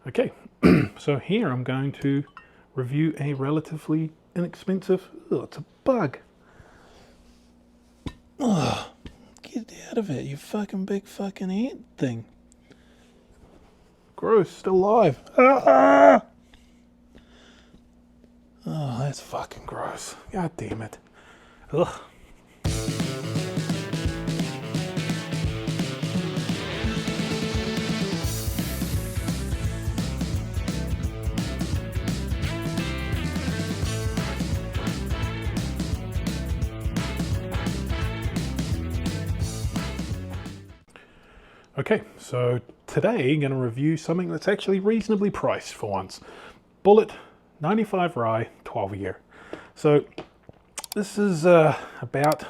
Okay, so here I'm going to review a relatively inexpensive, oh, it's a bug. Oh, get out of it, you fucking big fucking ant thing. Gross, still alive. Ah! Oh, that's fucking gross. God damn it. Ugh. Okay, so today I'm going to review something that's actually reasonably priced for once. Bulleit 95 Rye 12 year. So this is about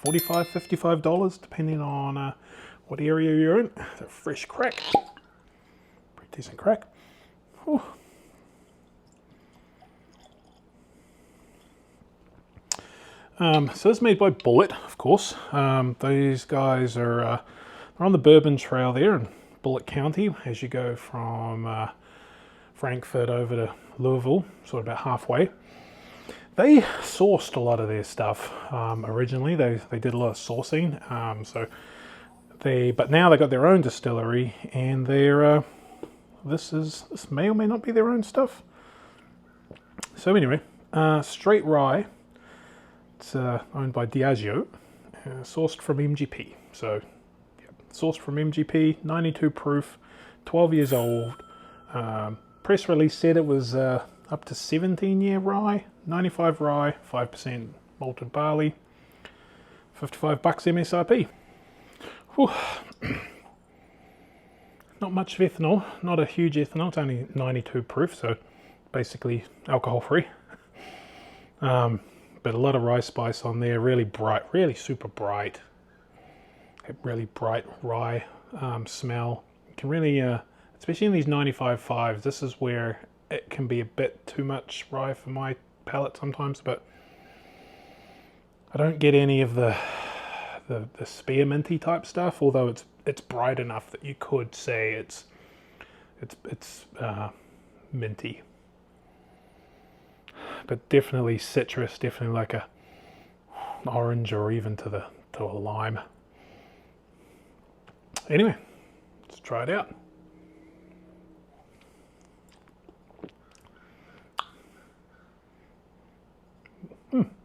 $45, $55 depending on what area you're in. It's a fresh crack. Pretty decent crack. Whew. So it's made by Bulleit, of course. These guys are they're on the Bourbon Trail there in Bulleit County as you go from Frankfurt over to Louisville, sort of about halfway. They sourced a lot of their stuff originally. They did a lot of sourcing, but now they got their own distillery, and they're this may or may not be their own stuff. So anyway, straight rye. It's owned by Diageo, sourced from MGP. So, yeah, sourced from MGP, 92 proof, 12 years old. Press release said it was up to 17-year rye, 95 rye, 5% malted barley, $55 MSRP. Whew. Not much of ethanol, not a huge ethanol. It's only 92 proof, so basically alcohol free. But a lot of rye spice on there, really bright, really super bright. Really bright rye smell. You can really, especially in these 95.5s, this is where it can be a bit too much rye for my palate sometimes, but I don't get any of the spearminty type stuff, although it's bright enough that you could say it's minty. But definitely citrus, definitely like a orange or even to a lime. Anyway, let's try it out.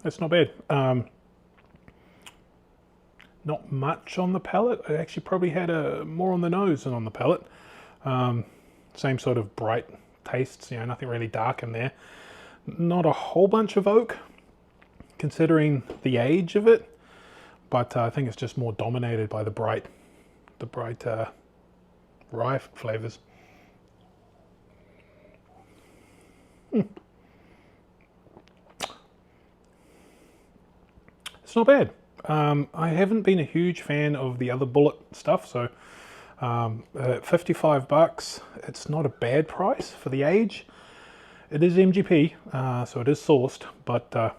That's not bad. Not much on the palate. I actually probably had more on the nose than on the palate. Same sort of bright tastes, nothing really dark in there. Not a whole bunch of oak, considering the age of it, but I think it's just more dominated by the bright rye flavors. It's not bad. I haven't been a huge fan of the other Bulleit stuff, so at $55, it's not a bad price for the age. It is MGP, so it is sourced, but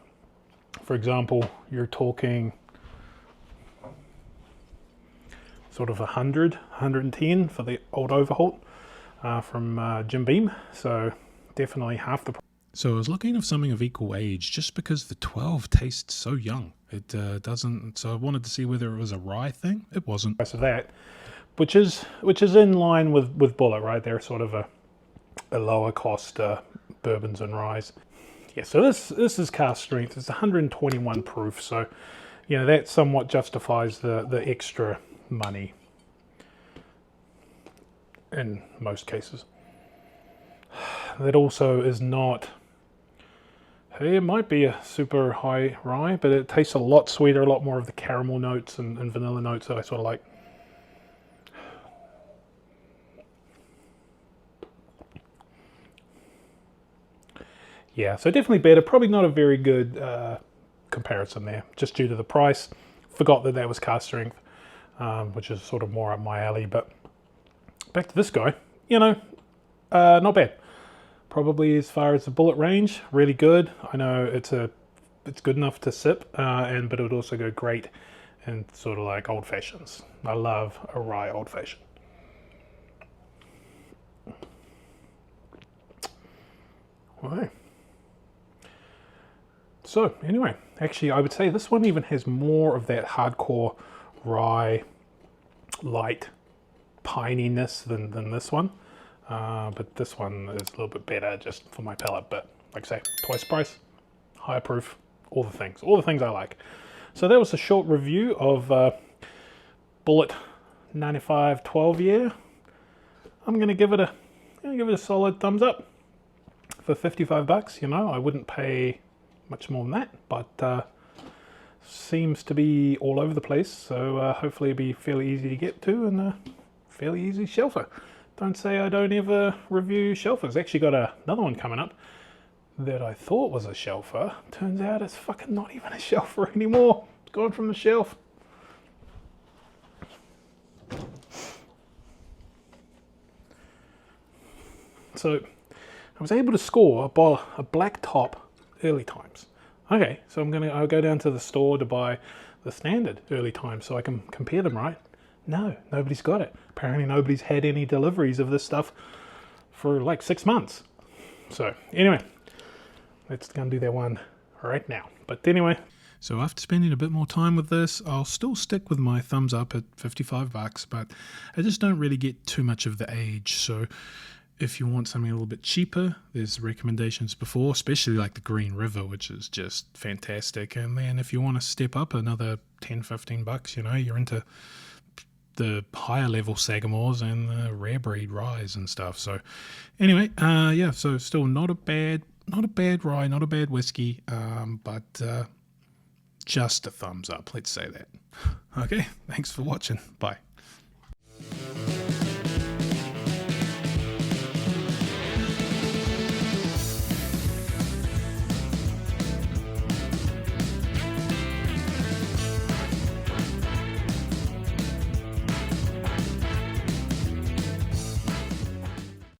for example, you're talking sort of 100, 110 for the old Overholt from Jim Beam, so definitely half the price. So I was looking for something of equal age just because the 12 tastes so young. It doesn't, so I wanted to see whether it was a rye thing. It wasn't. Price of that, which is in line with Bulleit, right? They're sort of a lower cost bourbons and ryes. Yeah, so this is cask strength. It's 121 proof, so that somewhat justifies the extra money in most cases. That also is not. It might be a super high rye, but it tastes a lot sweeter, a lot more of the caramel notes and vanilla notes that I sort of like. Yeah, so definitely better. Probably not a very good comparison there, just due to the price. Forgot that was cask strength, which is sort of more up my alley. But back to this guy, not bad. Probably as far as the Bulleit range, really good. I know it's good enough to sip, but it would also go great in sort of like old fashions. I love a rye old fashioned. Okay. So anyway, actually I would say this one even has more of that hardcore rye light pininess than this one. But this one is a little bit better just for my palate. But like I say, twice price, higher proof, all the things I like. So that was a short review of Bulleit 95 12 year. I'm gonna give it a solid thumbs up for 55 bucks. You know, I wouldn't pay much more than that, but seems to be all over the place. So hopefully it'll be fairly easy to get to and fairly easy shelfer. Don't say I don't ever review shelfers. Actually got another one coming up that I thought was a shelfer. Turns out it's fucking not even a shelfer anymore. It's gone from the shelf. So I was able to score a black top early times. Okay, so I'll go down to the store to buy the standard early times so I can compare them, right? No, nobody's got it. Apparently nobody's had any deliveries of this stuff for like 6 months. So anyway, let's go and do that one right now. But anyway, so after spending a bit more time with this, I'll still stick with my thumbs up at 55 bucks, but I just don't really get too much of the age. So if you want something a little bit cheaper, there's recommendations before, especially like the Green River, which is just fantastic. And then if you want to step up another 10, 15 bucks, you know, you're into the higher level Sagamores and the rare breed ryes and stuff. So anyway, yeah, so still not a bad rye, not a bad whiskey, but just a thumbs up, let's say that. Okay, thanks for watching. Bye.